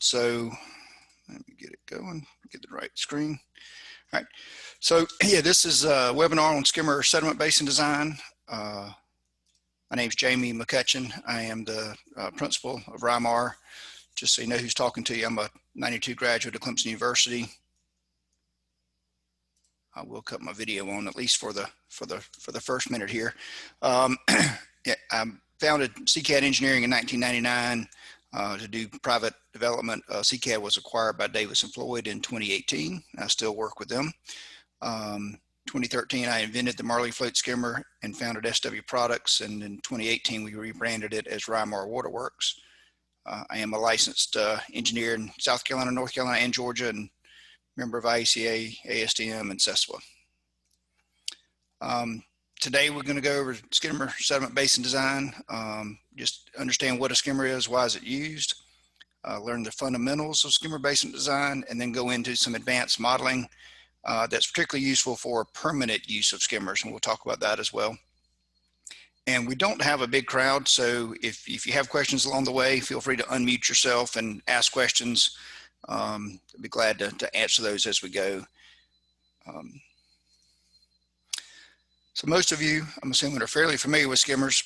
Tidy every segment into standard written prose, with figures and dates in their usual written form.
So let me get it going, get the right screen. All right. So yeah, this is a webinar on Skimmer sediment basin design. My name is Jamie McCutcheon. I am the principal of RIMAR. Just so you know who's talking to you, I'm a 92 graduate of Clemson University. I will cut my video on at least for the first minute here. Yeah, I founded SEDCAD Engineering in 1999 to do private development. SEDCAD was acquired by Davis and Floyd in 2018. I still work with them. 2013, I invented the Marley Float Skimmer and founded SW Products, and in 2018 we rebranded it as RIMAR Waterworks. I am a licensed engineer in South Carolina, North Carolina, and Georgia, and member of IECA, ASTM, and CESWA. Today we're going to go over skimmer sediment basin design, just understand what a skimmer is, why is it used, learn the fundamentals of skimmer basin design, and then go into some advanced modeling that's particularly useful for permanent use of skimmers, and we'll talk about that as well. And we don't have a big crowd, so if you have questions along the way, feel free to unmute yourself and ask questions. I'd be glad to answer those as we go. So most of you, I'm assuming, are fairly familiar with skimmers,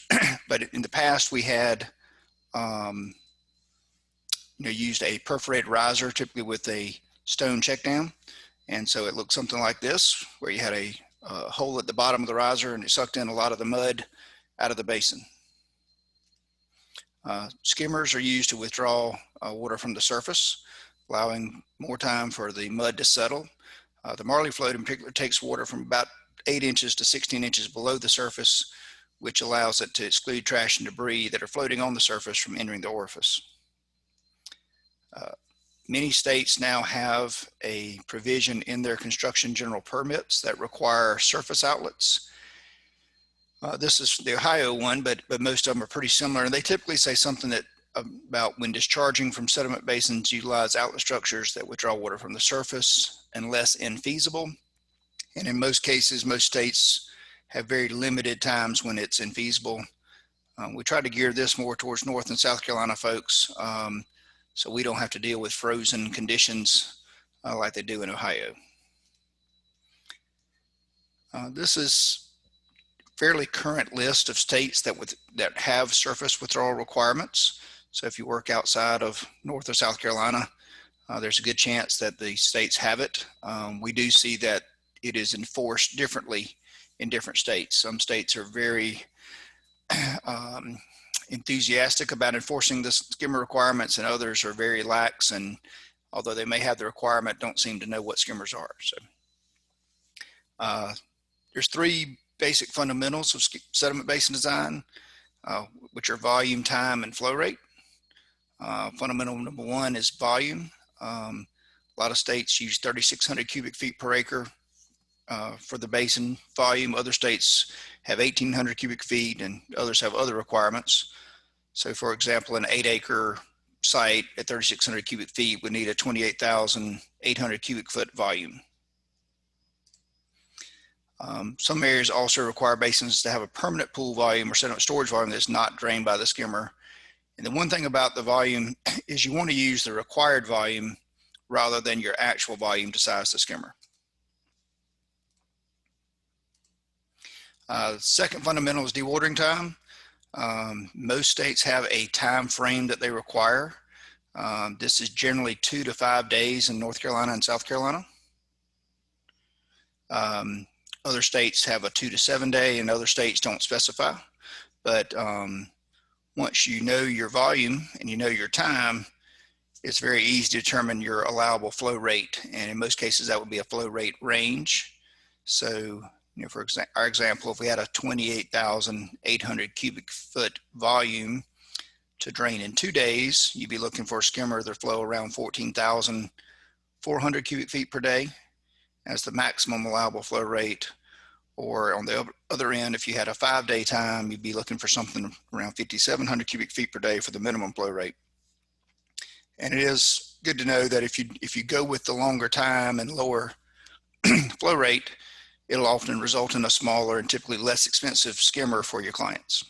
but in the past we had used a perforated riser, typically with a stone check down. And so it looked something like this, where you had a hole at the bottom of the riser and it sucked in a lot of the mud out of the basin. Skimmers are used to withdraw water from the surface, allowing more time for the mud to settle. The Marley float in particular takes water from about 8 inches to 16 inches below the surface, which allows it to exclude trash and debris that are floating on the surface from entering the orifice. Many states now have a provision in their construction general permits that require surface outlets. This is the Ohio one, but most of them are pretty similar, and they typically say something that about when discharging from sediment basins, utilize outlet structures that withdraw water from the surface unless infeasible. And in most cases, most states have very limited times when it's infeasible. We try to gear this more towards North and South Carolina folks, so we don't have to deal with frozen conditions like they do in Ohio. This is a fairly current list of states that have surface withdrawal requirements. So if you work outside of North or South Carolina, there's a good chance that the states have it. We do see that it is enforced differently in different states. Some states are very enthusiastic about enforcing the skimmer requirements, and others are very lax, and although they may have the requirement, don't seem to know what skimmers are. So there's 3 basic fundamentals of sediment basin design, which are volume, time, and flow rate. Fundamental number 1 is volume. A lot of states use 3,600 cubic feet per acre for the basin volume. Other states have 1,800 cubic feet, and others have other requirements. So for example, an 8-acre site at 3,600 cubic feet would need a 28,800 cubic foot volume. Some areas also require basins to have a permanent pool volume or sediment storage volume that's not drained by the skimmer. And the one thing about the volume is you want to use the required volume rather than your actual volume to size the skimmer. Second fundamental is dewatering time. Most states have a time frame that they require. This is generally 2 to 5 days in North Carolina and South Carolina. Other states have a 2 to 7 day, and other states don't specify. But once you know your volume and you know your time, it's very easy to determine your allowable flow rate. And in most cases, that would be a flow rate range. So, for our example, if we had a 28,800 cubic foot volume to drain in 2 days, you'd be looking for a skimmer that flow around 14,400 cubic feet per day as the maximum allowable flow rate. Or on the other end, if you had a 5-day time, you'd be looking for something around 5,700 cubic feet per day for the minimum flow rate. And it is good to know that if you go with the longer time and lower flow rate, it'll often result in a smaller and typically less expensive skimmer for your clients.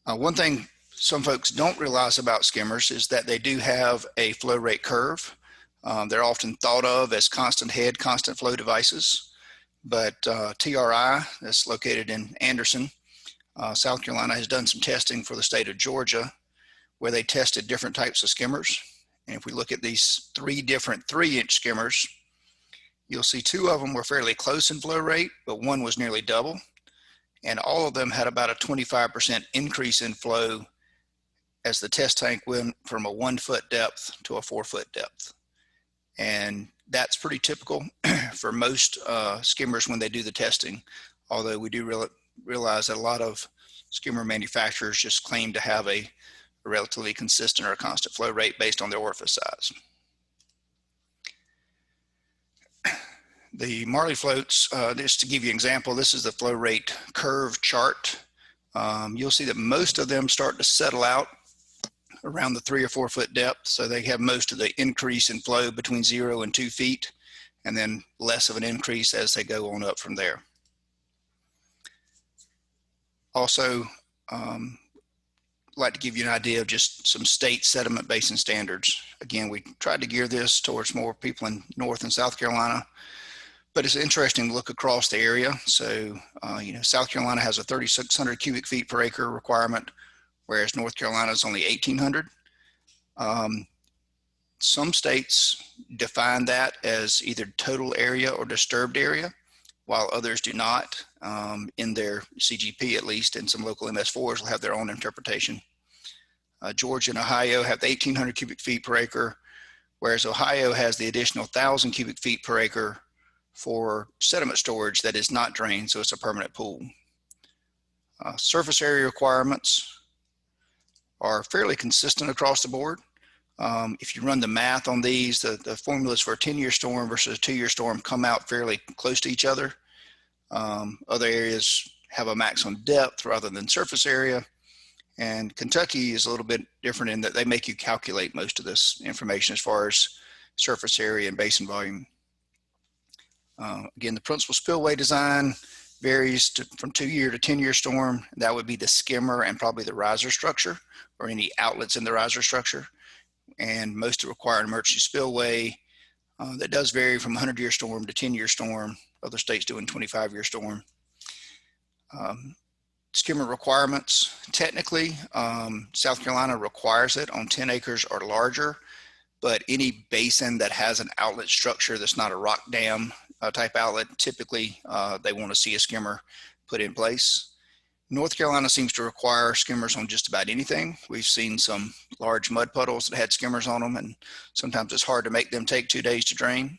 One thing some folks don't realize about skimmers is that they do have a flow rate curve. They're often thought of as constant head, constant flow devices, but TRI, that's located in Anderson, South Carolina, has done some testing for the state of Georgia where they tested different types of skimmers. And if we look at these 3 different 3-inch skimmers, you'll see 2 of them were fairly close in flow rate, but 1 was nearly double. And all of them had about a 25% increase in flow as the test tank went from a 1-foot depth to a 4-foot depth. And that's pretty typical for most skimmers when they do the testing, although we do realize that a lot of skimmer manufacturers just claim to have a relatively consistent or constant flow rate based on their orifice size. The Marley floats, just to give you an example, this is the flow rate curve chart. You'll see that most of them start to settle out around the 3 or 4 foot depth. So they have most of the increase in flow between 0 and 2 feet, and then less of an increase as they go on up from there. Also, like to give you an idea of just some state sediment basin standards. Again, we tried to gear this towards more people in North and South Carolina, but it's interesting to look across the area. So, South Carolina has a 3,600 cubic feet per acre requirement, whereas North Carolina is only 1,800. Some states define that as either total area or disturbed area, while others do not. In their CGP at least, and some local MS4s will have their own interpretation. Georgia and Ohio have 1,800 cubic feet per acre, whereas Ohio has the additional 1,000 cubic feet per acre for sediment storage that is not drained, so it's a permanent pool. Surface area requirements are fairly consistent across the board. If you run the math on these, the formulas for a 10-year storm versus a 2-year storm come out fairly close to each other. Other areas have a maximum depth rather than surface area. And Kentucky is a little bit different in that they make you calculate most of this information as far as surface area and basin volume. Again, the principal spillway design varies from 2-year to 10-year storm. That would be the skimmer and probably the riser structure or any outlets in the riser structure. And most require an emergency spillway. That does vary from 100-year storm to 10-year storm. Other states doing 25-year storm. Skimmer requirements, technically, South Carolina requires it on 10 acres or larger, but any basin that has an outlet structure that's not a rock dam type outlet, typically they want to see a skimmer put in place. North Carolina seems to require skimmers on just about anything. We've seen some large mud puddles that had skimmers on them, and sometimes it's hard to make them take 2 days to drain.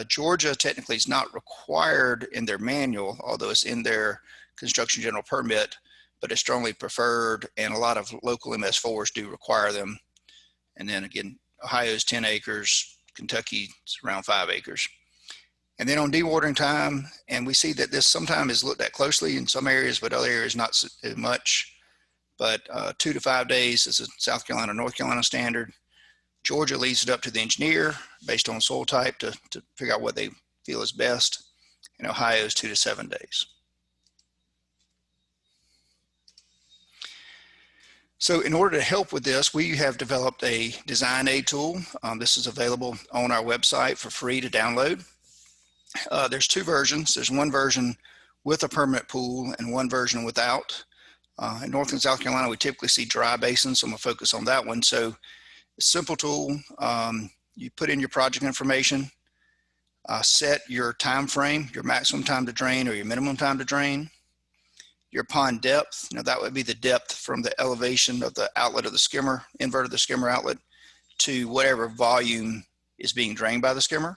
Georgia technically is not required in their manual, although it's in their construction general permit, but it's strongly preferred, and a lot of local MS4s do require them. And then again, Ohio's 10 acres, Kentucky is around 5 acres. And then on dewatering time, and we see that this sometimes is looked at closely in some areas, but other areas not so much. But 2 to 5 days is a South Carolina, North Carolina standard. Georgia leaves it up to the engineer based on soil type to figure out what they feel is best. And Ohio is 2 to 7 days. So in order to help with this, we have developed a design aid tool. This is available on our website for free to download. There's 2 versions. There's one version with a permanent pool and one version without. In North and South Carolina, we typically see dry basins, so I'm gonna focus on that one. So a simple tool, you put in your project information, set your time frame, your maximum time to drain or your minimum time to drain. Your pond depth, that would be the depth from the elevation of the outlet of the skimmer, invert of the skimmer outlet, to whatever volume is being drained by the skimmer.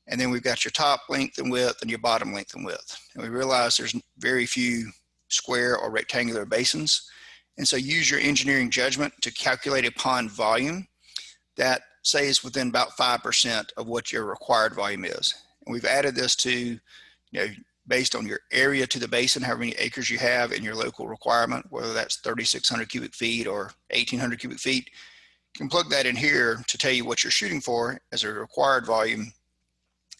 And then we've got your top length and width and your bottom length and width. And we realize there's very few square or rectangular basins. And so use your engineering judgment to calculate a pond volume that stays within about 5% of what your required volume is. And we've added this to, based on your area to the basin, how many acres you have in your local requirement, whether that's 3,600 cubic feet or 1,800 cubic feet, you can plug that in here to tell you what you're shooting for as a required volume.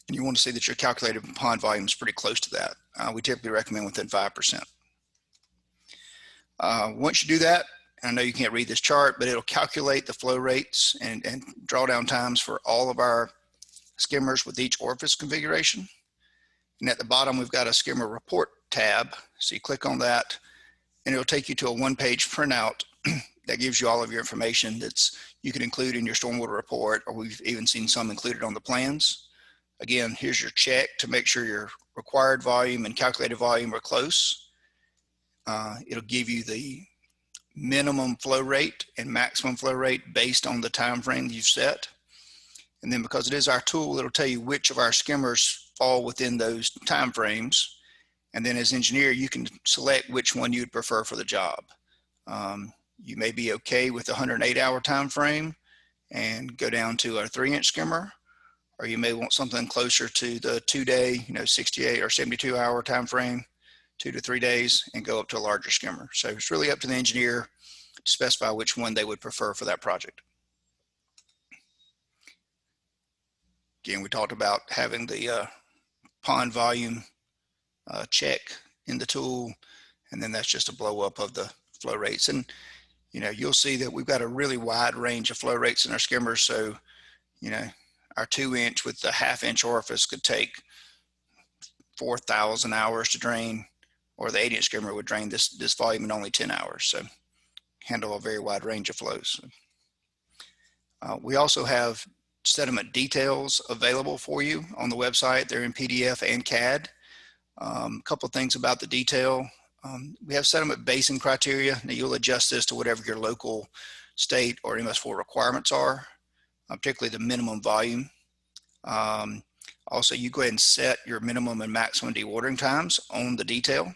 And you want to see that your calculated pond volume is pretty close to that. We typically recommend within 5%. Once you do that, and I know you can't read this chart, but it'll calculate the flow rates and drawdown times for all of our skimmers with each orifice configuration. And at the bottom, we've got a skimmer report tab. So you click on that and it'll take you to a one-page printout that gives you all of your information you can include in your stormwater report, or we've even seen some included on the plans. Again, here's your check to make sure your required volume and calculated volume are close. It'll give you the minimum flow rate and maximum flow rate based on the time frame you've set. And then because it is our tool, it'll tell you which of our skimmers fall within those time frames. And then as engineer, you can select which one you'd prefer for the job. You may be okay with the 108-hour time frame and go down to a 3-inch skimmer, or you may want something closer to the 2-day, 68 or 72-hour time frame, 2 to 3 days, and go up to a larger skimmer. So it's really up to the engineer to specify which one they would prefer for that project. Again, we talked about having the pond volume check in the tool, and then that's just a blow up of the flow rates. And you'll see that we've got a really wide range of flow rates in our skimmers. So our 2-inch with the 1/2-inch orifice could take 4,000 hours to drain, or the 8-inch skimmer would drain this volume in only 10 hours. So handle a very wide range of flows. We also have sediment details available for you on the website. They're in PDF and CAD. A couple of things about the detail. We have sediment basin criteria. Now you'll adjust this to whatever your local state or MS4 requirements are, particularly the minimum volume. Also, you go ahead and set your minimum and maximum dewatering times on the detail.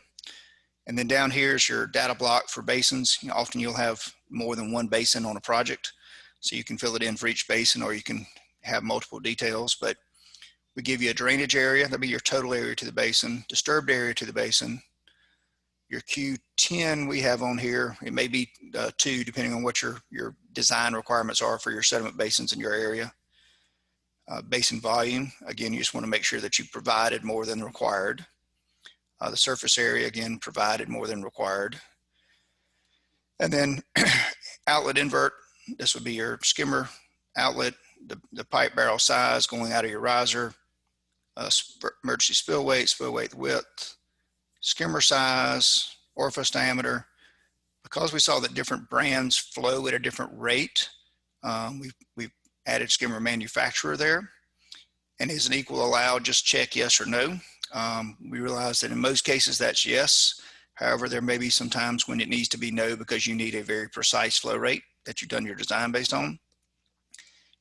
And then down here is your data block for basins. Often you'll have more than one basin on a project, so you can fill it in for each basin, or you can have multiple details. But we give you a drainage area, that'll be your total area to the basin, disturbed area to the basin. Your Q10 we have on here, it may be 2 depending on what your design requirements are for your sediment basins in your area. Basin volume, again, you just want to make sure that you provided more than required. The surface area, again, provided more than required. And then outlet invert, this would be your skimmer outlet, the pipe barrel size going out of your riser, emergency spill weight width, skimmer size, orifice diameter. Because we saw that different brands flow at a different rate, we've added skimmer manufacturer there. And is an equal allowed, just check yes or no. We realize that in most cases that's yes. However, there may be some times when it needs to be no because you need a very precise flow rate that you've done your design based on.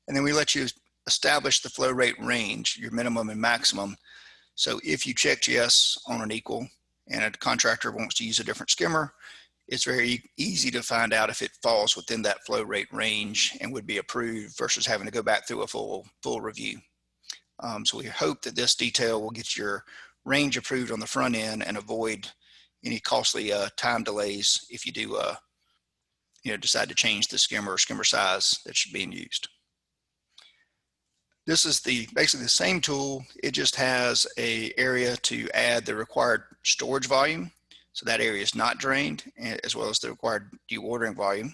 And then we let you establish the flow rate range, your minimum and maximum. So if you checked yes on an equal and a contractor wants to use a different skimmer, it's very easy to find out if it falls within that flow rate range and would be approved versus having to go back through a full review. So we hope that this detail will get your range approved on the front end and avoid any costly time delays if you do decide to change the skimmer or skimmer size that's being used. This is basically the same tool. It just has an area to add the required storage volume. So that area is not drained, as well as the required dewatering volume.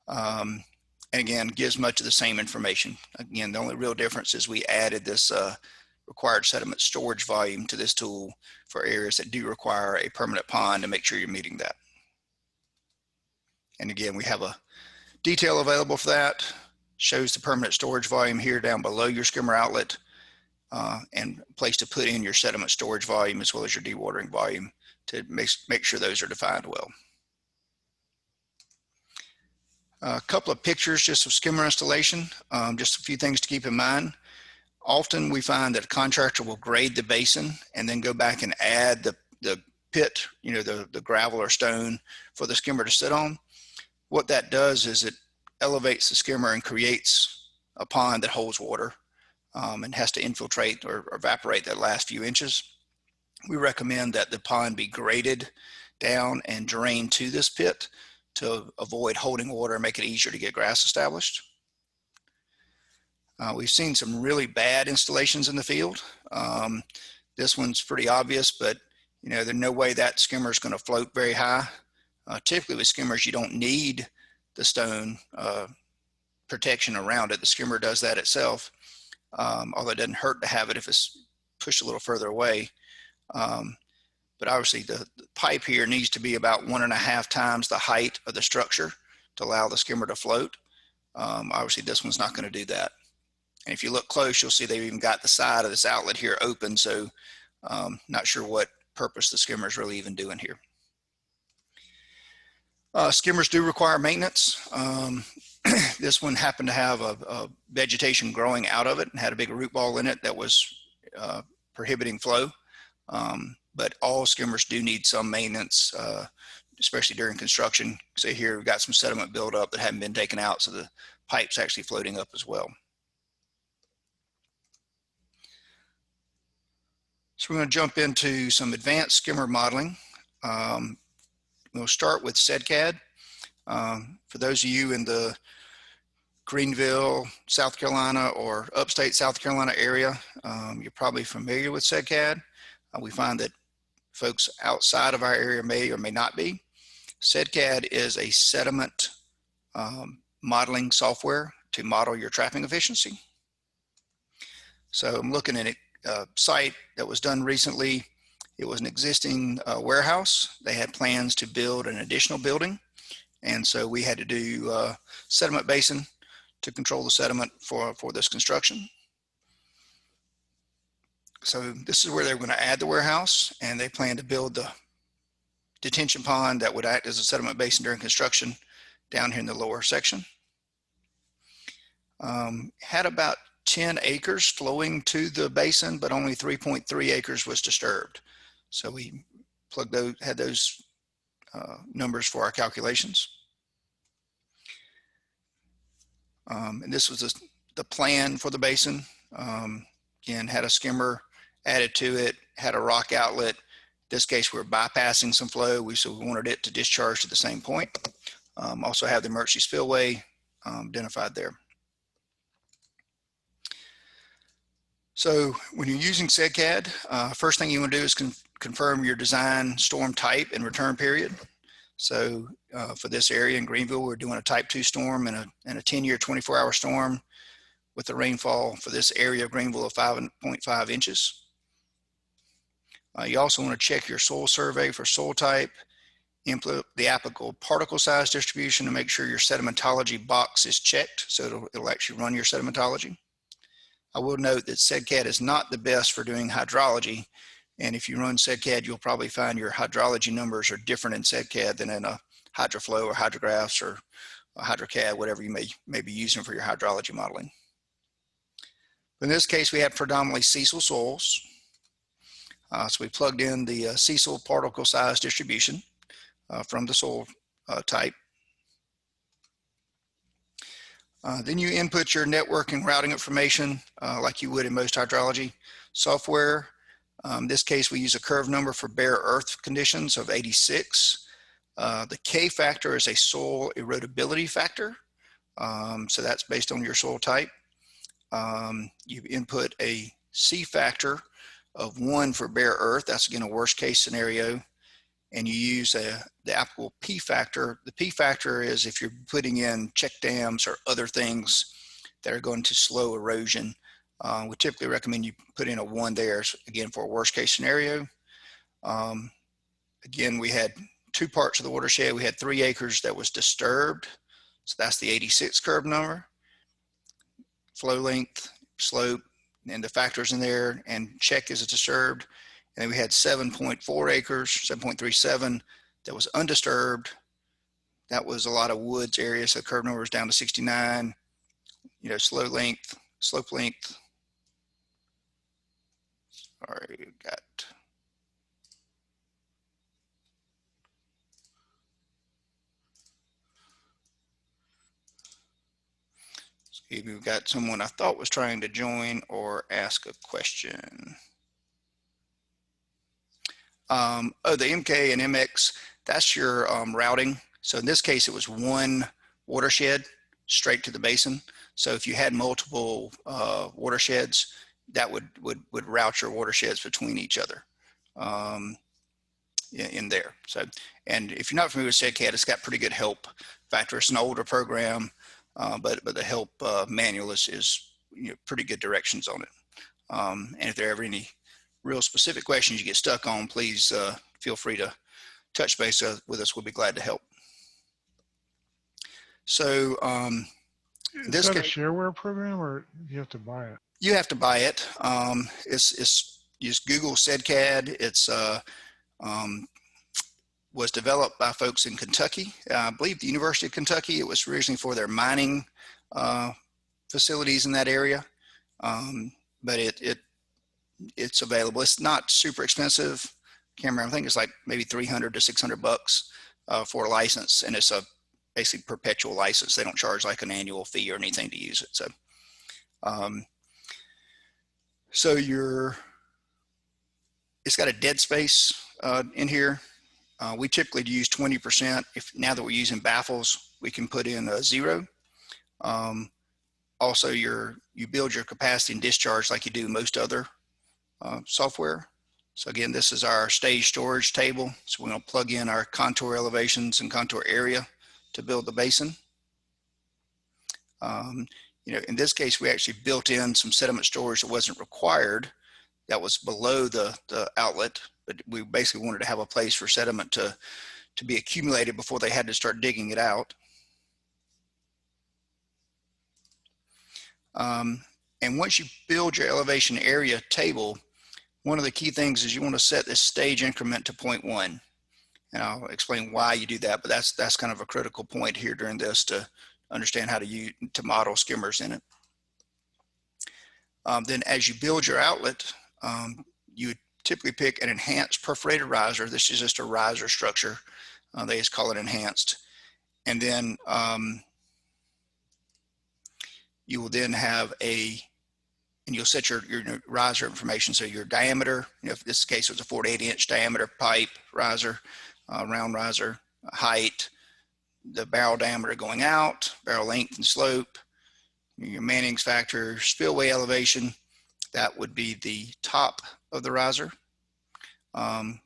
And again, gives much of the same information. Again, the only real difference is we added this required sediment storage volume to this tool for areas that do require a permanent pond to make sure you're meeting that. And again, we have a detail available for that. Shows the permanent storage volume here down below your skimmer outlet, and a place to put in your sediment storage volume as well as your dewatering volume to make sure those are defined well. A couple of pictures just of skimmer installation, just a few things to keep in mind. Often we find that a contractor will grade the basin and then go back and add the pit, the gravel or stone for the skimmer to sit on. What that does is it elevates the skimmer and creates a pond that holds water and has to infiltrate or evaporate that last few inches. We recommend that the pond be graded down and drained to this pit to avoid holding water and make it easier to get grass established. We've seen some really bad installations in the field. This one's pretty obvious, but there's no way that skimmer is going to float very high. Typically with skimmers, you don't need the stone protection around it. The skimmer does that itself, although it doesn't hurt to have it if it's pushed a little further away. But obviously the pipe here needs to be about 1.5 times the height of the structure to allow the skimmer to float. Obviously this one's not going to do that. And if you look close, you'll see they've even got the side of this outlet here open. So not sure what purpose the skimmer is really even doing here. Skimmers do require maintenance. This one happened to have a vegetation growing out of it and had a big root ball in it that was prohibiting flow. But all skimmers do need some maintenance, especially during construction. So here we've got some sediment buildup that hadn't been taken out, so the pipe's actually floating up as well. So we're going to jump into some advanced skimmer modeling. We'll start with SEDCAD. For those of you in the Greenville, South Carolina, or upstate South Carolina area, you're probably familiar with SEDCAD. We find that folks outside of our area may or may not be. SEDCAD is a sediment modeling software to model your trapping efficiency. So I'm looking at a site that was done recently. It was an existing warehouse. They had plans to build an additional building. And so we had to do sediment basin to control the sediment for this construction. So this is where they're going to add the warehouse, and they plan to build the detention pond that would act as a sediment basin during construction down here in the lower section. Had about 10 acres flowing to the basin, but only 3.3 acres was disturbed. So we had those numbers for our calculations. And this was the plan for the basin. Again, had a skimmer added to it, had a rock outlet. In this case, we're bypassing some flow, so we wanted it to discharge to the same point. Also have the emergency spillway identified there. So when you're using SEDCAD, first thing you want to do is confirm your design storm type and return period. So for this area in Greenville, we're doing a type 2 storm and a 10-year 24-hour storm with a rainfall for this area of Greenville of 5.5 inches. You also want to check your soil survey for soil type, input the applicable particle size distribution to make sure your sedimentology box is checked, so it'll actually run your sedimentology. I will note that SEDCAD is not the best for doing hydrology, and if you run SEDCAD, you'll probably find your hydrology numbers are different in SEDCAD than in a Hydraflow or Hydrographs or HydroCAD, whatever you may be using for your hydrology modeling. In this case, we have predominantly sisal soils. So we plugged in the sisal particle size distribution from the soil type. Then you input your network and routing information like you would in most hydrology software. In this case, we use a curve number for bare earth conditions of 86. The K factor is a soil erodibility factor. So that's based on your soil type. You input a C factor of 1 for bare earth. That's again a worst case scenario. And you use the applicable P factor. The P factor is if you're putting in check dams or other things that are going to slow erosion. We typically recommend you put in a 1 there, again, for a worst case scenario. Again, we had 2 parts of the watershed. We had 3 acres that was disturbed. So that's the 86 curve number. Flow length, slope, and the factors in there, and check is disturbed. And then we had 7.4 acres, 7.37 that was undisturbed. That was a lot of woods area, so the curve number was down to 69. You know, slope length. Sorry, we've got someone I thought was trying to join or ask a question. Oh, the MK and MX, that's your routing. So in this case, it was 1 watershed straight to the basin. So if you had multiple watersheds, that would route your watersheds between each other. in there. So, and if you're not familiar with SEDCAD, it's got pretty good help factor. It's an older program, but the help manual is pretty good directions on it. And if there are ever any real specific questions you get stuck on, please feel free to touch base with us. We'll be glad to help. So is that a shareware program, or you have to buy it? You have to buy it. It's just Google SEDCAD. It's was developed by folks in Kentucky. I believe the University of Kentucky. It was originally for their mining facilities in that area, but it's available. It's not super expensive. Can't remember. I think it's like maybe $300 to $600 for a license, and it's a basically perpetual license. They don't charge like an annual fee or anything to use it. So, it's got a dead space in here. We typically use 20%. Now that we're using baffles, we can put in a 0. Also, you build your capacity and discharge like you do most other software. So again, this is our stage storage table. So we're going to plug in our contour elevations and contour area to build the basin. In this case, we actually built in some sediment storage that wasn't required. That was below the outlet, but we basically wanted to have a place for sediment to be accumulated before they had to start digging it out. And once you build your elevation area table, one of the key things is you want to set this stage increment to 0.1. And I'll explain why you do that, but that's kind of a critical point here during this to understand how to model skimmers in it. Then as you build your outlet, you would typically pick an enhanced perforated riser. This is just a riser structure. They just call it enhanced. And then you will then have and you'll set your riser information. So your diameter, if this case was a 4 to 8 inch diameter pipe riser, round riser, height, the barrel diameter going out, barrel length and slope, your Manning's factor, spillway elevation, that would be the top of the riser. And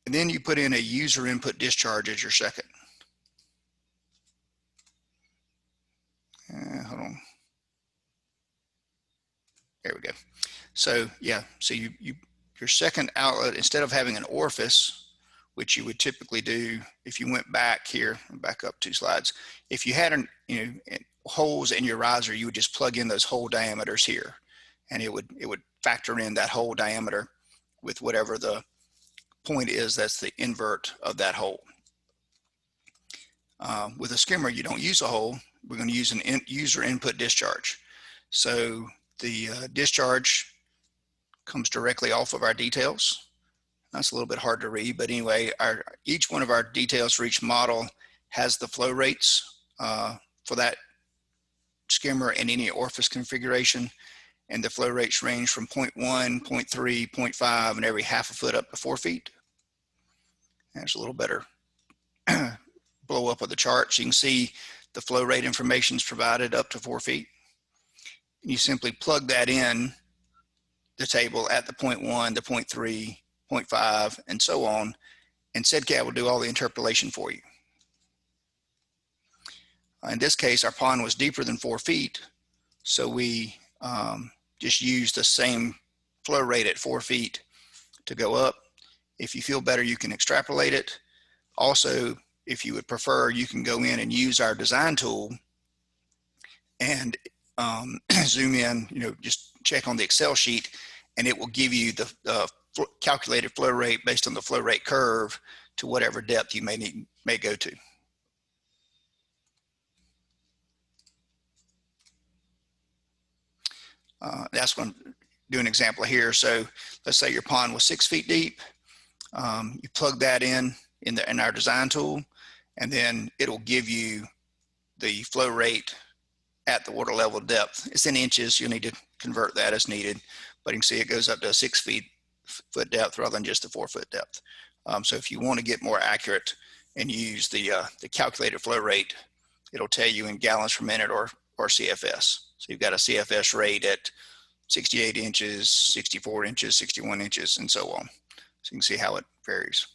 then you put in a user input discharge as your second. Hold on. There we go. So yeah, so your second outlet, instead of having an orifice, which you would typically do if you went back here, back up 2 slides. If you had holes in your riser, you would just plug in those hole diameters here, and it would factor in that hole diameter with whatever the point is that's the invert of that hole. With a skimmer, you don't use a hole. We're going to use an user input discharge. So the discharge comes directly off of our details. That's a little bit hard to read, but anyway, each one of our details for each model has the flow rates for that skimmer and any orifice configuration. And the flow rates range from 0.1, 0.3, 0.5, and every half a foot up to 4 feet. There's a little better blow up of the chart. So you can see the flow rate information is provided up to 4 feet. And you simply plug that in the table at the 0.1, the 0.3, 0.5, and so on, and SEDCAD will do all the interpolation for you. In this case, our pond was deeper than 4 feet, so we just used the same flow rate at 4 feet to go up. If you feel better, you can extrapolate it. Also, if you would prefer, you can go in and use our design tool and zoom in, just check on the Excel sheet, and it will give you the calculated flow rate based on the flow rate curve to whatever depth you may go to. That's going to do an example here. So let's say your pond was 6 feet deep. You plug that in our design tool, and then it'll give you the flow rate at the water level depth. It's in inches. You'll need to convert that as needed, but you can see it goes up to a 6 foot depth rather than just the 4 foot depth. So if you want to get more accurate and use the calculated flow rate, it'll tell you in gallons per minute or CFS. So you've got a CFS rate at 68 inches, 64 inches, 61 inches, and so on. So you can see how it varies.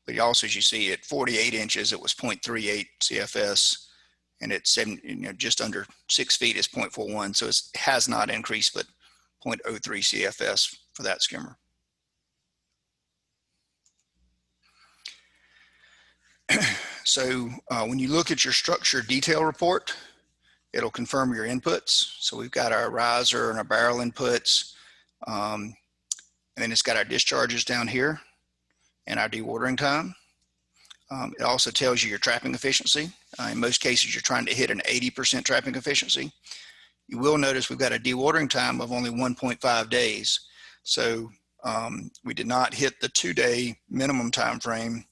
But also, as you see, at 48 inches, it was 0.38 CFS, and at just under 6 feet is 0.41. So it has not increased, but 0.03 CFS for that skimmer. So when you look at your structure detail report, it'll confirm your inputs. So we've got our riser and our barrel inputs, and then it's got our discharges down here and our dewatering time. It also tells you your trapping efficiency. In most cases, you're trying to hit an 80% trapping efficiency. You will notice we've got a dewatering time of only 1.5 days. So we did not hit the 2-day minimum time frame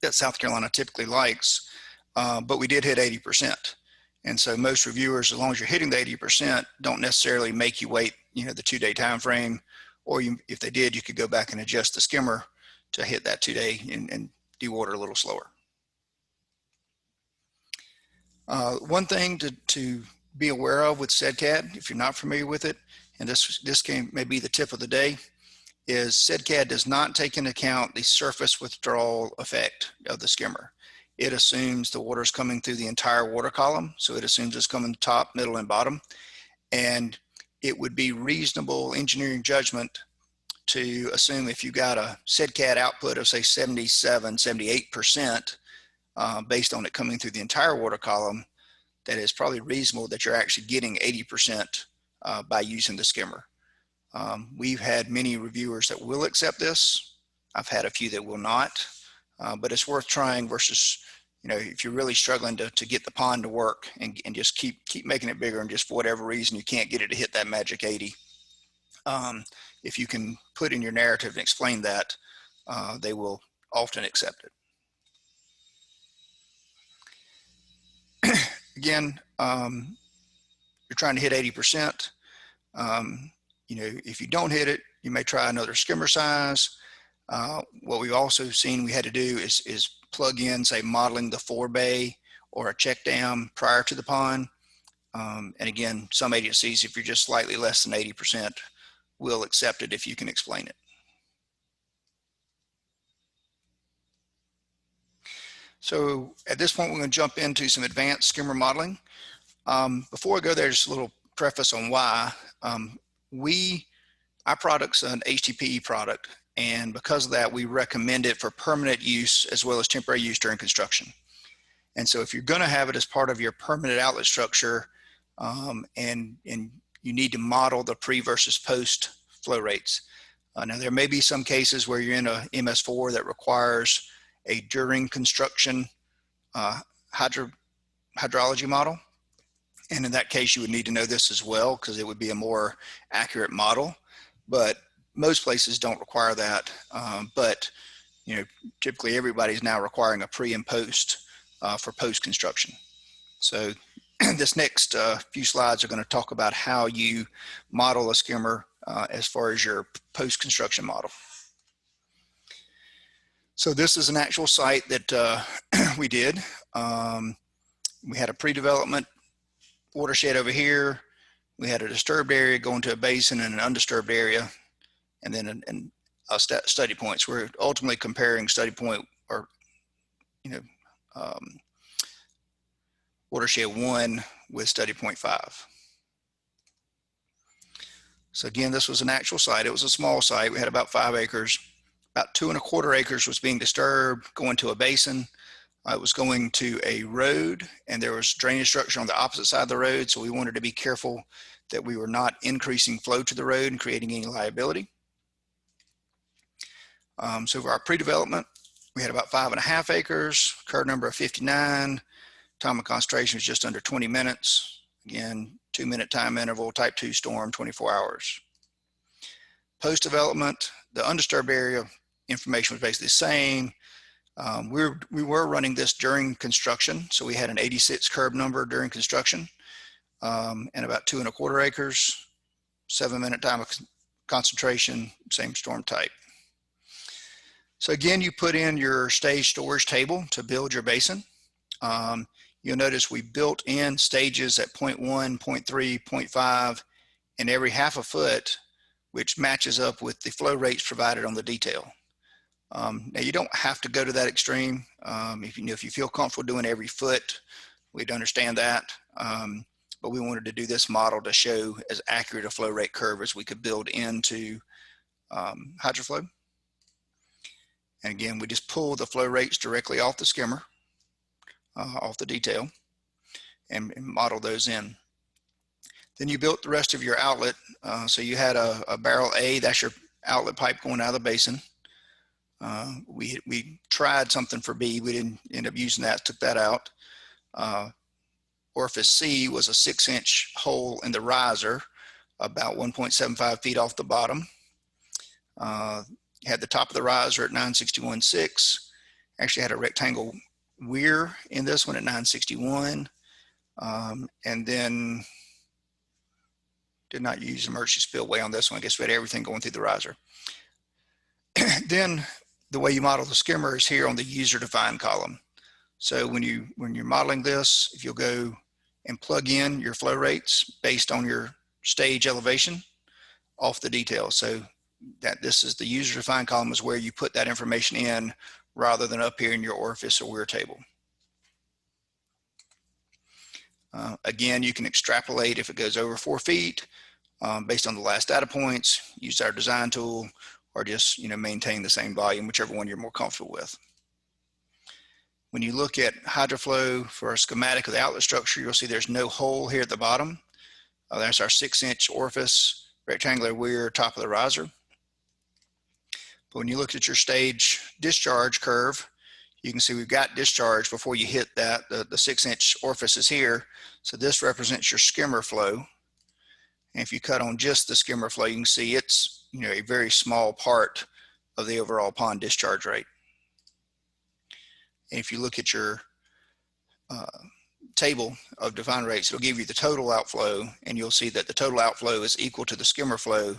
that South Carolina typically likes, but we did hit 80%. And so most reviewers, as long as you're hitting the 80%, don't necessarily make you wait, the 2-day time frame, or if they did, you could go back and adjust the skimmer to hit that 2-day and dewater a little slower. One thing to be aware of with SEDCAD, if you're not familiar with it, and this may be the tip of the day, is SEDCAD does not take into account the surface withdrawal effect of the skimmer. It assumes the water is coming through the entire water column, so it assumes it's coming top, middle, and bottom. And it would be reasonable engineering judgment to assume if you got a SEDCAD output of say 77, 78%, based on it coming through the entire water column, that it's probably reasonable that you're actually getting 80% by using the skimmer. We've had many reviewers that will accept this. I've had a few that will not, but it's worth trying versus, if you're really struggling to get the pond to work and just keep making it bigger, and just for whatever reason you can't get it to hit that magic 80. If you can put in your narrative and explain that, they will often accept it. Again, you're trying to hit 80%. If you don't hit it, you may try another skimmer size. What we've also seen we had to do is plug in, say, modeling the forebay or a check dam prior to the pond. And again, some agencies, if you're just slightly less than 80%, will accept it if you can explain it. So at this point, we're going to jump into some advanced skimmer modeling. Before I go there, just a little preface on why. Our product's an HTPE product, and because of that, we recommend it for permanent use as well as temporary use during construction. And so if you're going to have it as part of your permanent outlet structure, and you need to model the pre versus post flow rates. Now, there may be some cases where you're in a MS4 that requires a during construction hydrology model. And in that case, you would need to know this as well, because it would be a more accurate model. But most places don't require that. But typically everybody's now requiring a pre and post for post construction. So this next few slides are going to talk about how you model a skimmer as far as your post construction model. So this is an actual site that we did. We had a pre-development watershed over here. We had a disturbed area going to a basin and an undisturbed area, and then study points. We're ultimately comparing study point or watershed 1 with study point 5. So again, this was an actual site. It was a small site. We had about 5 acres. About 2 1/4 acres was being disturbed, going to a basin. It was going to a road, and there was drainage structure on the opposite side of the road. So we wanted to be careful that we were not increasing flow to the road and creating any liability. So for our pre-development, we had about 5 1/2 acres, curve number of 59. Time of concentration was just under 20 minutes. Again, 2-minute time interval, type 2 storm, 24 hours. Post-development, the undisturbed area information was basically the same. We were running this during construction, so we had an 86 curve number during construction, and about 2 1/4 acres, 7-minute time of concentration, same storm type. So again, you put in your stage storage table to build your basin. You'll notice we built in stages at 0.1, 0.3, 0.5, and every 1/2 foot, which matches up with the flow rates provided on the detail. Now you don't have to go to that extreme. If you feel comfortable doing every foot, we'd understand that. But we wanted to do this model to show as accurate a flow rate curve as we could build into Hydraflow. And again, we just pull the flow rates directly off the skimmer, off the detail, and model those in. Then you built the rest of your outlet. So you had a barrel A, that's your outlet pipe going out of the basin. We tried something for B, we didn't end up using that, took that out. Orifice C was a 6-inch hole in the riser, about 1.75 feet off the bottom. Had the top of the riser at 961.6. Actually had a rectangle weir in this one at 961. And then did not use emergency spillway on this one. I guess we had everything going through the riser. Then the way you model the skimmer is here on the user defined column. So when you're modeling this, if you'll go and plug in your flow rates based on your stage elevation off the detail. So that this is the user defined column is where you put that information in rather than up here in your orifice or weir table. Again, you can extrapolate if it goes over 4 feet based on the last data points, use our design tool, or just maintain the same volume, whichever one you're more comfortable with. When you look at Hydraflow for a schematic of the outlet structure, you'll see there's no hole here at the bottom. That's our 6-inch orifice, rectangular weir, top of the riser. But when you look at your stage discharge curve, you can see we've got discharge before you hit that. The 6-inch orifice is here. So this represents your skimmer flow. And if you cut on just the skimmer flow, you can see it's a very small part of the overall pond discharge rate. And if you look at your table of defined rates, it'll give you the total outflow, and you'll see that the total outflow is equal to the skimmer flow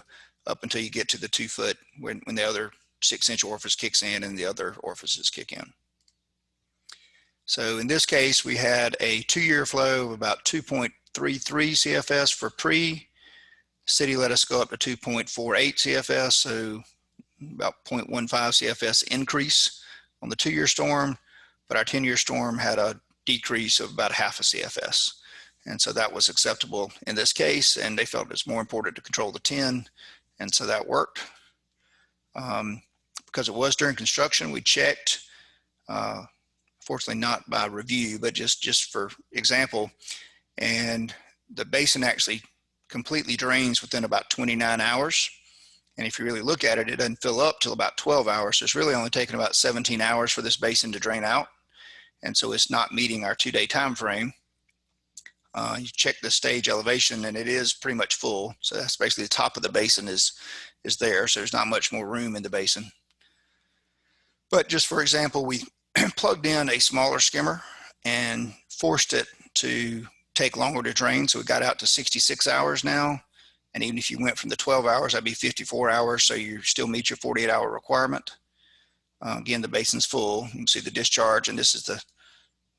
up until you get to the 2 foot when the other 6-inch orifice kicks in and the other orifices kick in. So in this case, we had a 2-year flow of about 2.33 CFS for pre. City let us go up to 2.48 CFS, so about 0.15 CFS increase on the 2-year storm, but our 10-year storm had a decrease of about half a CFS. And so that was acceptable in this case, and they felt it's more important to control the 10, and so that worked. Because it was during construction, we checked, fortunately not by review, but just for example, and the basin actually completely drains within about 29 hours. And if you really look at it, it doesn't fill up till about 12 hours. So it's really only taken about 17 hours for this basin to drain out. And so it's not meeting our 2-day time frame. You check the stage elevation and it is pretty much full. So that's basically the top of the basin is there. So there's not much more room in the basin. But just for example, we plugged in a smaller skimmer and forced it to take longer to drain. So we got out to 66 hours now. And even if you went from the 12 hours, that'd be 54 hours. So you still meet your 48-hour requirement. Again, the basin's full. You can see the discharge, and this is the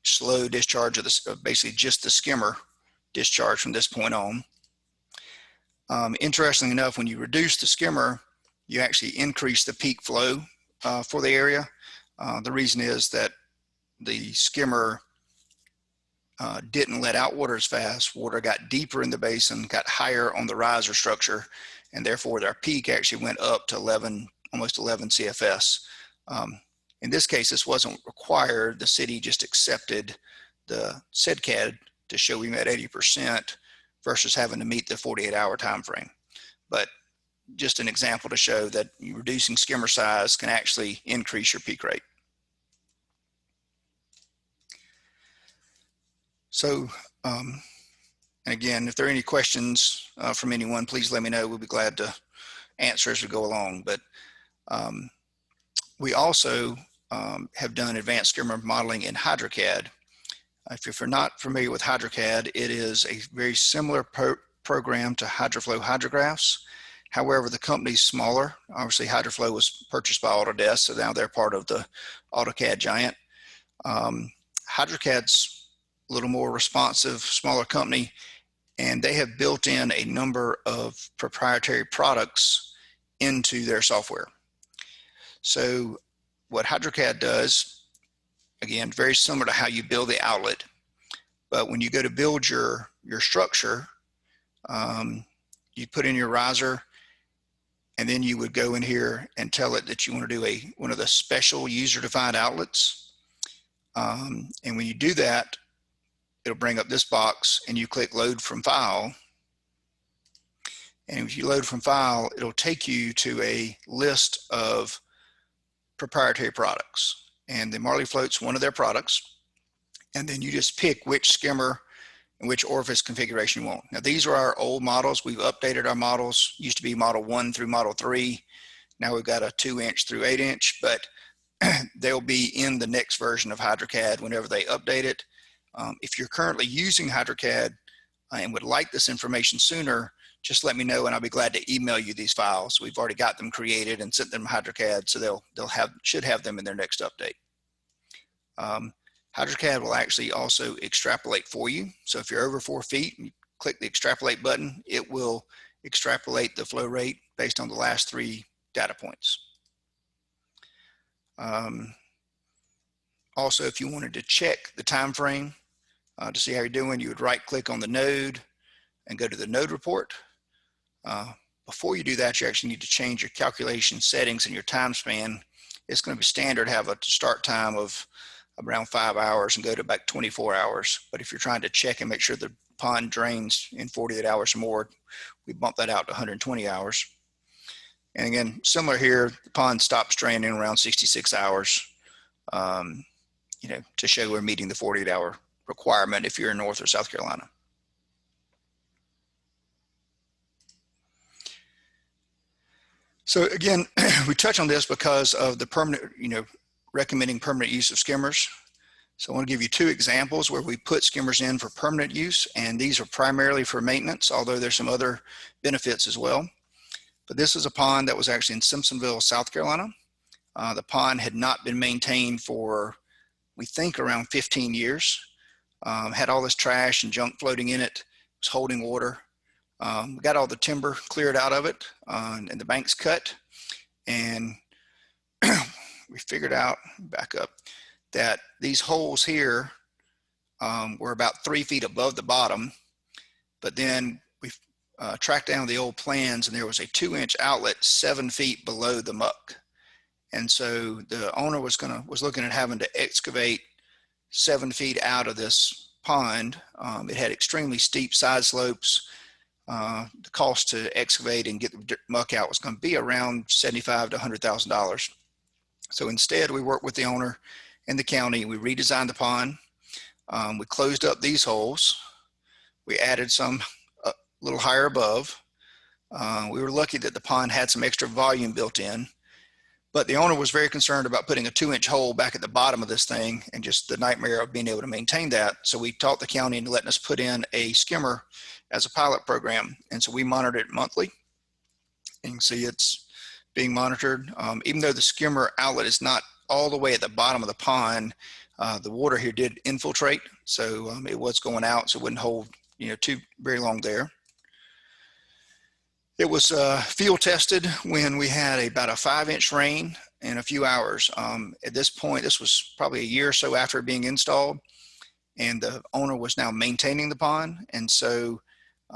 slow discharge of this, basically just the skimmer discharge from this point on. Interestingly enough, when you reduce the skimmer, you actually increase the peak flow for the area. The reason is that the skimmer didn't let out water as fast. Water got deeper in the basin, got higher on the riser structure, and therefore our peak actually went up to almost 11 CFS. In this case, this wasn't required. The city just accepted the SEDCAD to show we met 80% versus having to meet the 48-hour time frame. But just an example to show that reducing skimmer size can actually increase your peak rate. So, and again, if there are any questions from anyone, please let me know. We'll be glad to answer as we go along. But we also have done advanced skimmer modeling in HydroCAD. If you're not familiar with HydroCAD, it is a very similar program to Hydraflow Hydrographs. However, the company's smaller. Obviously, Hydraflow was purchased by Autodesk, so now they're part of the AutoCAD giant. HydroCAD's a little more responsive, smaller company, and they have built in a number of proprietary products into their software. So what HydroCAD does, again, very similar to how you build the outlet, but when you go to build your structure, you put in your riser, and then you would go in here and tell it that you want to do one of the special user-defined outlets. And when you do that, it'll bring up this box, and you click Load from File. And if you load from File, it'll take you to a list of proprietary products. And the Marley Float's one of their products. And then you just pick which skimmer and which orifice configuration you want. Now, these are our old models. We've updated our models. Used to be Model 1 through Model 3. Now we've got a 2-inch through 8-inch, but they'll be in the next version of HydroCAD whenever they update it. If you're currently using HydroCAD and would like this information sooner, just let me know and I'll be glad to email you these files. We've already got them created and sent them to HydroCAD, so should have them in their next update. HydroCAD will actually also extrapolate for you. So if you're over 4 feet, you click the extrapolate button, it will extrapolate the flow rate based on the last 3 data points. Also, if you wanted to check the time frame to see how you're doing, you would right click on the node and go to the node report. Before you do that, you actually need to change your calculation settings and your time span. It's going to be standard, have a start time of around 5 hours and go to about 24 hours. But if you're trying to check and make sure the pond drains in 48 hours or more, we bump that out to 120 hours. And again, similar here, the pond stops draining around 66 hours, to show we're meeting the 48-hour requirement if you're in North or South Carolina. So again, we touch on this because of the permanent, recommending permanent use of skimmers. So I want to give you 2 examples where we put skimmers in for permanent use, and these are primarily for maintenance, although there's some other benefits as well. But this is a pond that was actually in Simpsonville, South Carolina. The pond had not been maintained for, we think, around 15 years. Had all this trash and junk floating in it, was holding water. We got all the timber cleared out of it and the banks cut, and we figured out, back up, that these holes here were about 3 feet above the bottom, but then we tracked down the old plans and there was a 2-inch outlet 7 feet below the muck. And so the owner was looking at having to excavate 7 feet out of this pond. It had extremely steep side slopes. The cost to excavate and get the muck out was going to be around $75,000 to $100,000. So instead, we worked with the owner and the county. We redesigned the pond. We closed up these holes. We added some a little higher above. We were lucky that the pond had some extra volume built in, but the owner was very concerned about putting a 2-inch hole back at the bottom of this thing and just the nightmare of being able to maintain that. So we taught the county into letting us put in a skimmer as a pilot program. And so we monitored it monthly. And you can see it's being monitored. Even though the skimmer outlet is not all the way at the bottom of the pond, the water here did infiltrate. So it was going out, so it wouldn't hold, too very long there. It was field tested when we had about a 5-inch rain in a few hours. At this point, this was probably a year or so after being installed, and the owner was now maintaining the pond. And so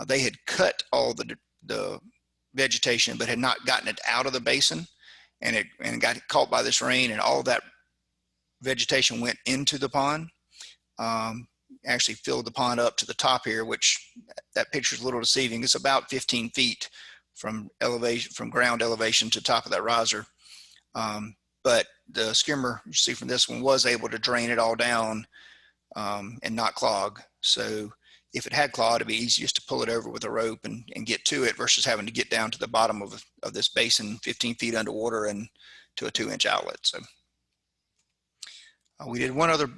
they had cut all the vegetation, but had not gotten it out of the basin, and it got caught by this rain, and all of that vegetation went into the pond. Actually filled the pond up to the top here, which that picture is a little deceiving. It's about 15 feet from ground elevation to top of that riser. But the skimmer, you see from this one, was able to drain it all down and not clog. So if it had clogged, it'd be easiest to pull it over with a rope and get to it versus having to get down to the bottom of this basin 15 feet underwater and to a 2-inch outlet. So we did one other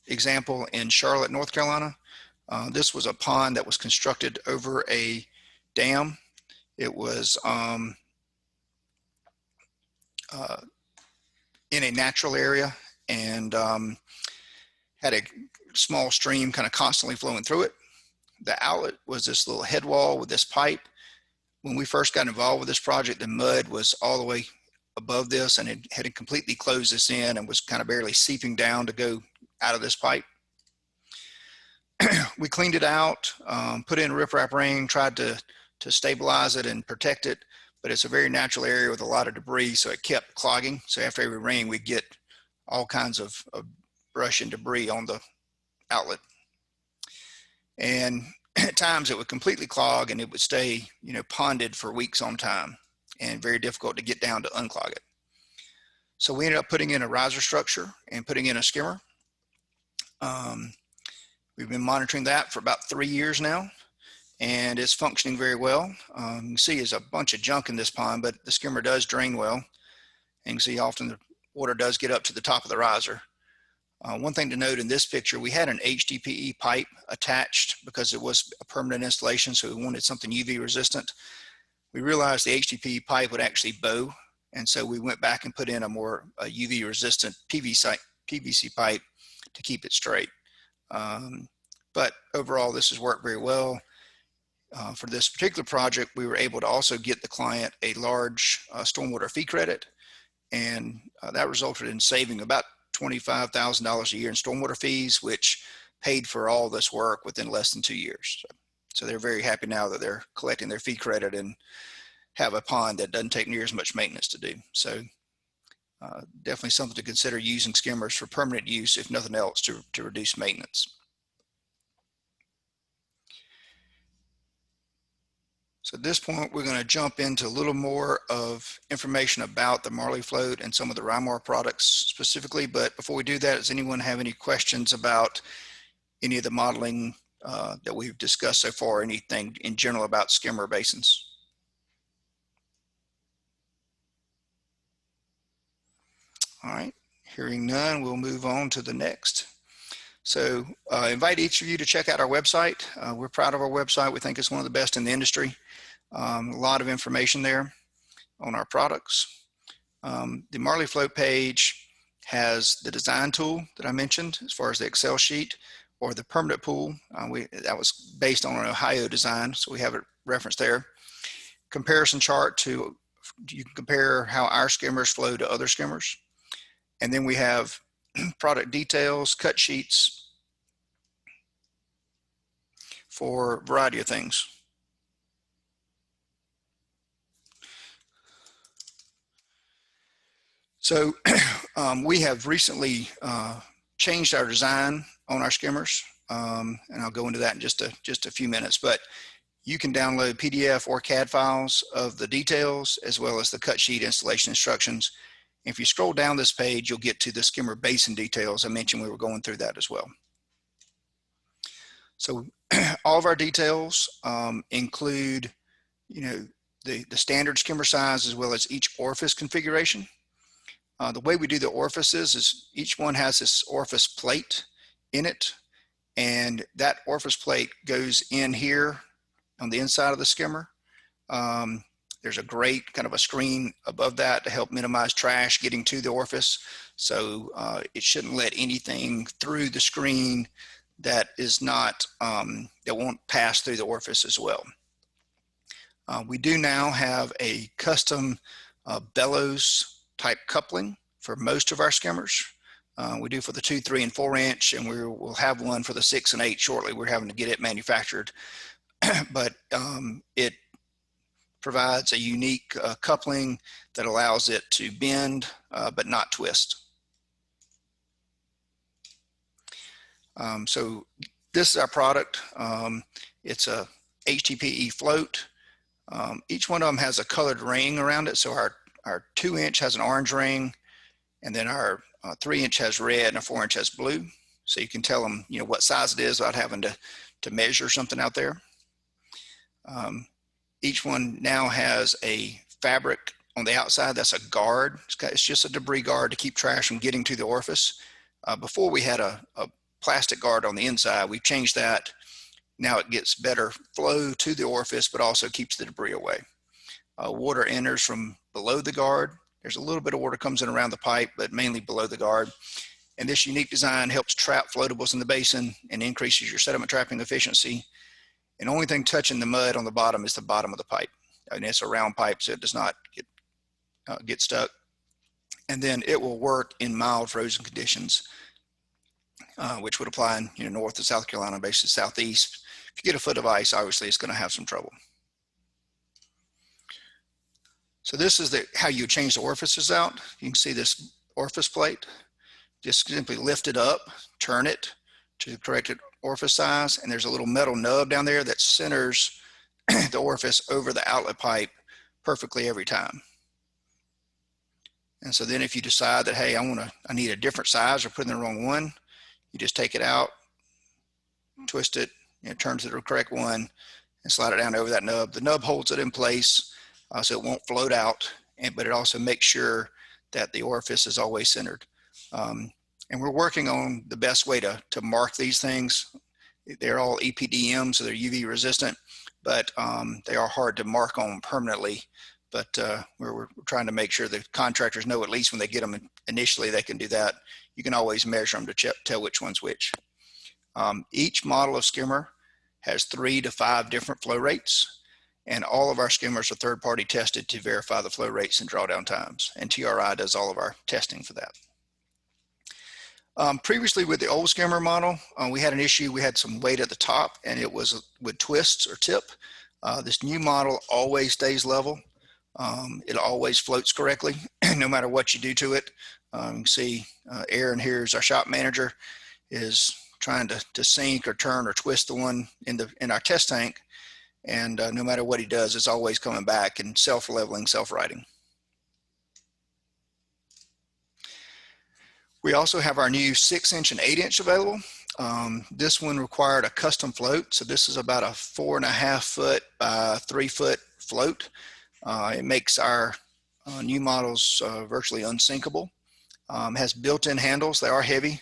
example in Charlotte, North Carolina. This was a pond that was constructed over a dam. It was in a natural area and had a small stream kind of constantly flowing through it. The outlet was this little head wall with this pipe. When we first got involved with this project, the mud was all the way above this, and it had completely closed this in and was kind of barely seeping down to go out of this pipe. We cleaned it out, put in riprap ring, tried to stabilize it and protect it, but it's a very natural area with a lot of debris, so it kept clogging. So after every rain, we get all kinds of brush and debris on the outlet. And at times it would completely clog and it would stay, ponded for weeks on time and very difficult to get down to unclog it. So we ended up putting in a riser structure and putting in a skimmer. We've been monitoring that for about 3 years now, and it's functioning very well. You can see there's a bunch of junk in this pond, but the skimmer does drain well. And you can see often the water does get up to the top of the riser. One thing to note in this picture, we had an HDPE pipe attached because it was a permanent installation, so we wanted something UV resistant. We realized the HDPE pipe would actually bow, and so we went back and put in a more UV resistant PVC pipe to keep it straight. But overall, this has worked very well. For this particular project, we were able to also get the client a large stormwater fee credit, and that resulted in saving about $25,000 a year in stormwater fees, which paid for all this work within less than 2 years. So they're very happy now that they're collecting their fee credit and have a pond that doesn't take near as much maintenance to do. So definitely something to consider, using skimmers for permanent use, if nothing else, to reduce maintenance. So at this point, we're going to jump into a little more of information about the Marley float and some of the Rymar products specifically. But before we do that, does anyone have any questions about any of the modeling that we've discussed so far, anything in general about skimmer basins? All right, hearing none, we'll move on to the next. So I invite each of you to check out our website. We're proud of our website. We think it's one of the best in the industry. A lot of information there on our products. The Marley float page has the design tool that I mentioned as far as the Excel sheet, or the permanent pool. That was based on an Ohio design, so we have it referenced there. Comparison chart you can compare how our skimmers flow to other skimmers. And then we have product details, cut sheets for a variety of things. So we have recently changed our design on our skimmers, and I'll go into that in just a few minutes. But you can download PDF or CAD files of the details as well as the cut sheet installation instructions. If you scroll down this page, you'll get to the skimmer basin details. I mentioned we were going through that as well. So all of our details include, the standard skimmer size as well as each orifice configuration. The way we do the orifices is each one has this orifice plate in it, and that orifice plate goes in here on the inside of the skimmer. There's a grate, kind of a screen above that to help minimize trash getting to the orifice. So it shouldn't let anything through the screen that is not, that won't pass through the orifice as well. We do now have a custom bellows type coupling for most of our skimmers. We do for the 2, 3, and 4 inch, and we'll have one for the 6 and 8 shortly. We're having to get it manufactured, but it provides a unique coupling that allows it to bend but not twist. So this is our product. It's a HDPE float. Each one of them has a colored ring around it. So our 2 inch has an orange ring, and then our 3 inch has red, and a 4 inch has blue. So you can tell them, what size it is without having to measure something out there. Each one now has a fabric on the outside. That's a guard. It's just a debris guard to keep trash from getting to the orifice. Before we had a plastic guard on the inside. We've changed that. Now it gets better flow to the orifice, but also keeps the debris away. Water enters from below the guard. There's a little bit of water comes in around the pipe, but mainly below the guard. And this unique design helps trap floatables in the basin and increases your sediment trapping efficiency. And the only thing touching the mud on the bottom is the bottom of the pipe. And it's a round pipe, so it does not get stuck. and then it will work in mild frozen conditions, which would apply in North to South Carolina, basically Southeast. If you get a foot of ice, obviously it's going to have some trouble. So this is how you change the orifices out. You can see this orifice plate. Just simply lift it up, turn it to the correct orifice size, and there's a little metal nub down there that centers the orifice over the outlet pipe perfectly every time. And so then if you decide that, hey, I need a different size or put in the wrong one, you just take it out, twist it, turn to the correct one, and slide it down over that nub. The nub holds it in place so it won't float out, but it also makes sure that the orifice is always centered. And we're working on the best way to mark these things. They're all EPDM, so they're UV resistant, but they are hard to mark on permanently. But we're trying to make sure the contractors know, at least when they get them initially, they can do that. You can always measure them to tell which one's which. Each model of skimmer has 3 to 5 different flow rates, and all of our skimmers are third-party tested to verify the flow rates and drawdown times, and TRI does all of our testing for that. Previously with the old skimmer model, we had an issue. We had some weight at the top, and it would twist or tip. This new model always stays level. It always floats correctly, no matter what you do to it. You can see Aaron here is our shop manager, is trying to sink or turn or twist the one in our test tank, and no matter what he does, it's always coming back and self-leveling, self-righting. We also have our new 6-inch and 8-inch available. This one required a custom float, so this is about a 4.5 foot by 3 foot float. It makes our new models virtually unsinkable. Has built-in handles. They are heavy.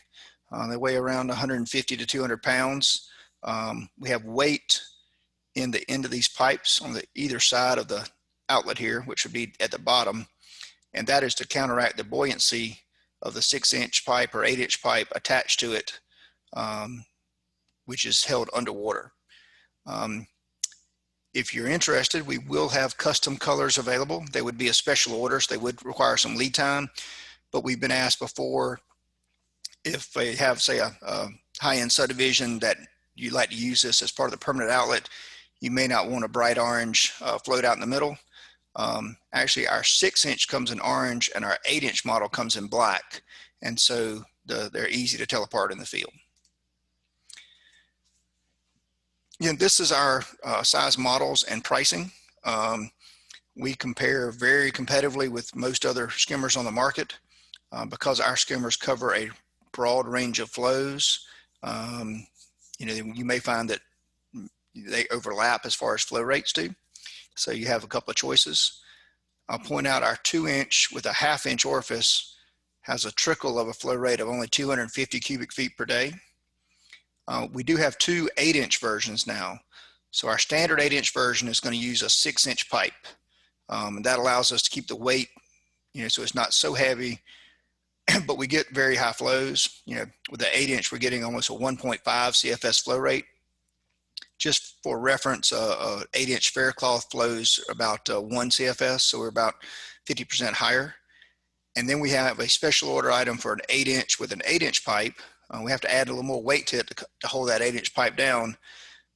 They weigh around 150 to 200 pounds. We have weight in the end of these pipes on either side of the outlet here, which would be at the bottom, and that is to counteract the buoyancy of the 6-inch pipe or 8-inch pipe attached to it, which is held underwater. If you're interested, we will have custom colors available. They would be a special order, so they would require some lead time, but we've been asked before if they have, say, a high-end subdivision that you'd like to use this as part of the permanent outlet, you may not want a bright orange float out in the middle. Actually, our 6-inch comes in orange and our 8-inch model comes in black. And so they're easy to tell apart in the field. This is our size models and pricing. We compare very competitively with most other skimmers on the market because our skimmers cover a broad range of flows. You may find that they overlap as far as flow rates do. So you have a couple of choices. I'll point out our 2-inch with a 1/2-inch orifice has a trickle of a flow rate of only 250 cubic feet per day. We do have 2 8-inch versions now. So our standard 8-inch version is going to use a 6-inch pipe. And that allows us to keep the weight, so it's not so heavy, but we get very high flows. With the 8-inch, we're getting almost a 1.5 CFS flow rate. Just for reference, 8-inch Faircloth flows about 1 CFS, so we're about 50% higher. And then we have a special order item for an 8-inch with an 8-inch pipe. We have to add a little more weight to it to hold that 8-inch pipe down,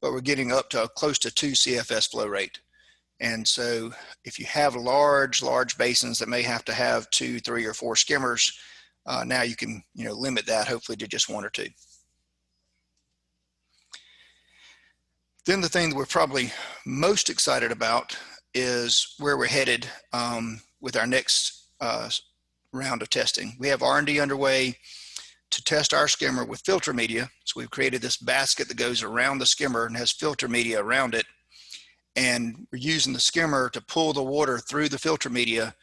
but we're getting up to close to 2 CFS flow rate. And so if you have large basins that may have to have 2, 3, or 4 skimmers, now you can limit that hopefully to just 1 or 2. Then the thing that we're probably most excited about is where we're headed with our next round of testing. We have R&D underway to test our skimmer with filter media. So we've created this basket that goes around the skimmer and has filter media around it. And we're using the skimmer to pull the water through the filter media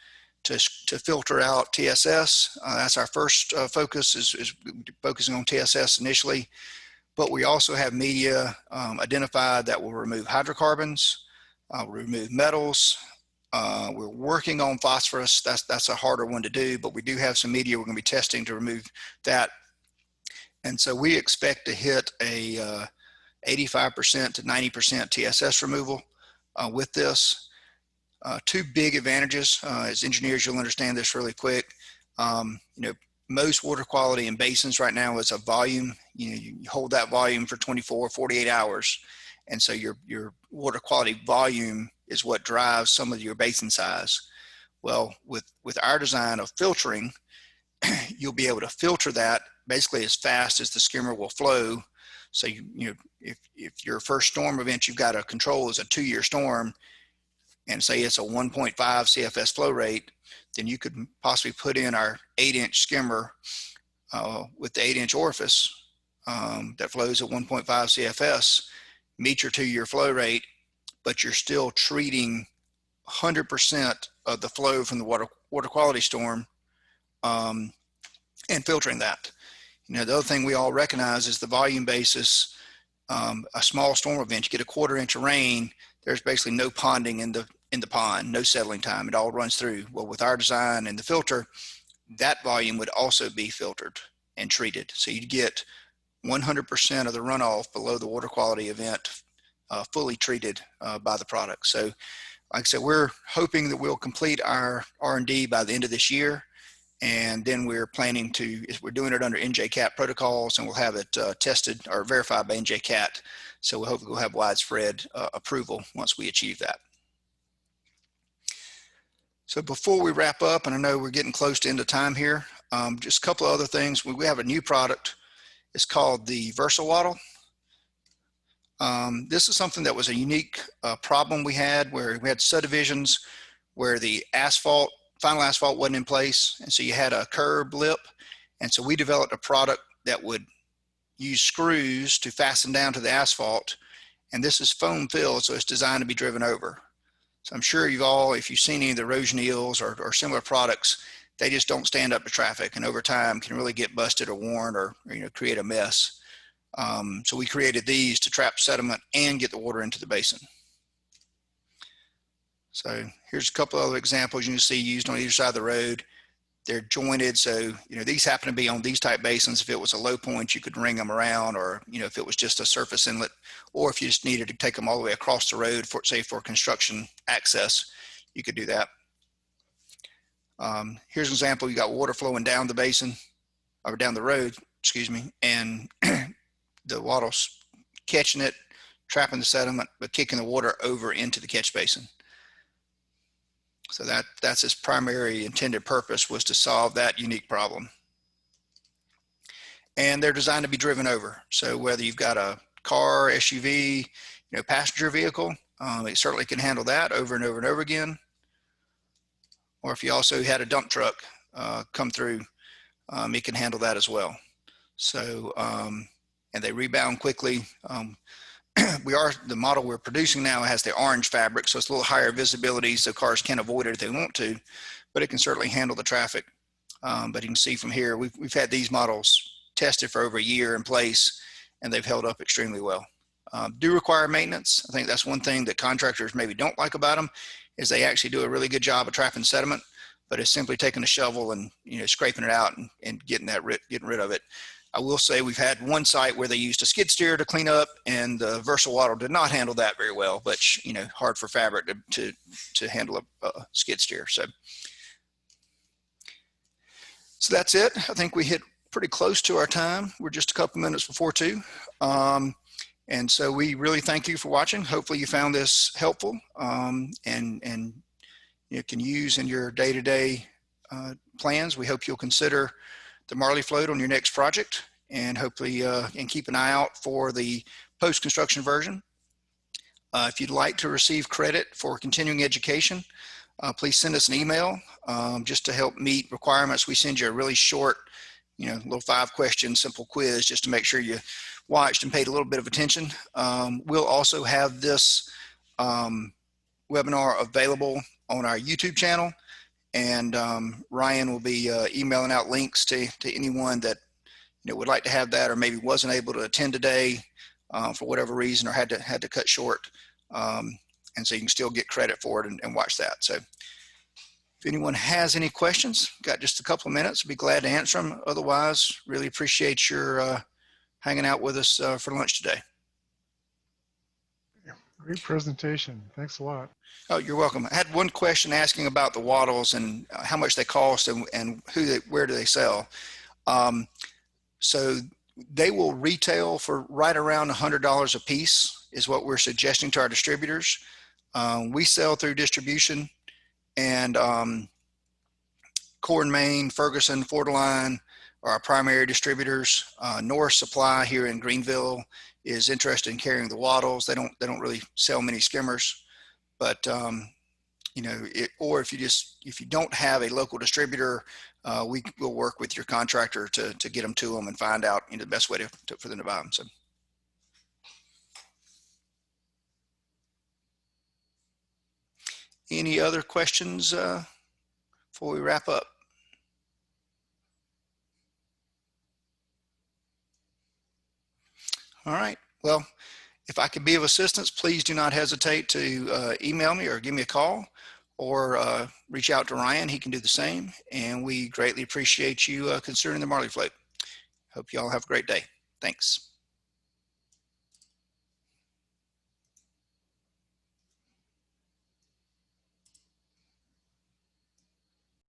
to filter out TSS. That's our first focus is focusing on TSS initially. But we also have media identified that will remove hydrocarbons, remove metals. We're working on phosphorus. That's a harder one to do, but we do have some media we're going to be testing to remove that. And so we expect to hit a 85% to 90% TSS removal with this. 2 big advantages. As engineers, you'll understand this really quick. You know, most water quality in basins right now is a volume. You know, you hold that volume for 24, 48 hours. And so your water quality volume is what drives some of your basin size. Well, with our design of filtering, you'll be able to filter that basically as fast as the skimmer will flow. So you know, if your first storm event you've got to control is a 2-year storm, and say it's a 1.5 CFS flow rate, then you could possibly put in our 8-inch skimmer with the 8-inch orifice that flows at 1.5 CFS, meet your 2-year flow rate, but you're still treating 100% of the flow from the water quality storm and filtering that. You know, the other thing we all recognize is the volume basis. A small storm event, you get a 1/4 inch of rain, there's basically no ponding in the pond, no settling time. It all runs through. Well, with our design and the filter, that volume would also be filtered and treated. So you'd get 100% of the runoff below the water quality event fully treated by the product. So like I said, we're hoping that we'll complete our R&D by the end of this year. And then we're planning to, we're doing it under NJCAT protocols, and we'll have it tested or verified by NJCAT. So we hope we'll have widespread approval once we achieve that. So before we wrap up, and I know we're getting close to end of time here, just a couple of other things. We have a new product. It's called the VersaWaddle. This is something that was a unique problem we had, where we had subdivisions where the final asphalt wasn't in place, and so you had a curb lip. And so we developed a product that would use screws to fasten down to the asphalt, and this is foam filled, so it's designed to be driven over. So I'm sure you've all, if you've seen any of the erosion eels or similar products, they just don't stand up to traffic, and over time can really get busted or worn or you know, create a mess. So we created these to trap sediment and get the water into the basin. So here's a couple other examples you can see used on either side of the road. They're jointed, so you know, these happen to be on these type basins. If it was a low point, you could ring them around, or you know, if it was just a surface inlet, or if you just needed to take them all the way across the road for, say, for construction access, you could do that. Here's an example. You got water flowing down the basin, or down the road, excuse me, and the waddle's catching it, trapping the sediment, but kicking the water over into the catch basin. So that's its primary intended purpose, was to solve that unique problem. And they're designed to be driven over. So whether you've got a car, SUV, you know, passenger vehicle, it certainly can handle that over and over and over again. Or if you also had a dump truck come through, it can handle that as well. So, and they rebound quickly. The model we're producing now has the orange fabric, so it's a little higher visibility, so cars can't avoid it if they want to, but it can certainly handle the traffic. But you can see from here, we've had these models tested for over a year in place, and they've held up extremely well. Do require maintenance. I think that's one thing that contractors maybe don't like about them, is they actually do a really good job of trapping sediment, but it's simply taking a shovel and you know, scraping it out and getting rid of it. I will say we've had one site where they used a skid steer to clean up, and the VersaWaddle did not handle that very well, but you know, hard for fabric to handle a skid steer. So that's it. I think we hit pretty close to our time. We're just a couple minutes before 2. And so we really thank you for watching. Hopefully you found this helpful and you can use in your day-to-day plans. We hope you'll consider the Marley float on your next project, and hopefully and keep an eye out for the post-construction version. If you'd like to receive credit for continuing education, please send us an email just to help meet requirements. We send you a really short, you know, little 5-question simple quiz just to make sure you watched and paid a little bit of attention. We'll also have this webinar available on our YouTube channel. And Ryan will be emailing out links to anyone that you know, would like to have that, or maybe wasn't able to attend today for whatever reason, or had to cut short. And so you can still get credit for it and watch that. So if anyone has any questions, got just a couple of minutes, I'd be glad to answer them. Otherwise, really appreciate your hanging out with us for lunch today. Yeah, Great presentation. Thanks a lot. Oh, you're welcome. I had one question asking about the wattles and how much they cost and where do they sell. So they will retail for right around $100 a piece is what we're suggesting to our distributors. We sell through distribution, and Core and Main, Ferguson, Fort Line are our primary distributors. Norris Supply here in Greenville is interested in carrying the wattles. They don't really sell many skimmers, but you know, or if you don't have a local distributor, we will work with your contractor to get them to them and find out, you know, the best way for them to buy them. So, any other questions before we wrap up? All right. Well, if I could be of assistance, please do not hesitate to email me or give me a call, or reach out to Ryan. He can do the same. And we greatly appreciate you considering the Marley Float. Hope you all have a great day. Thanks.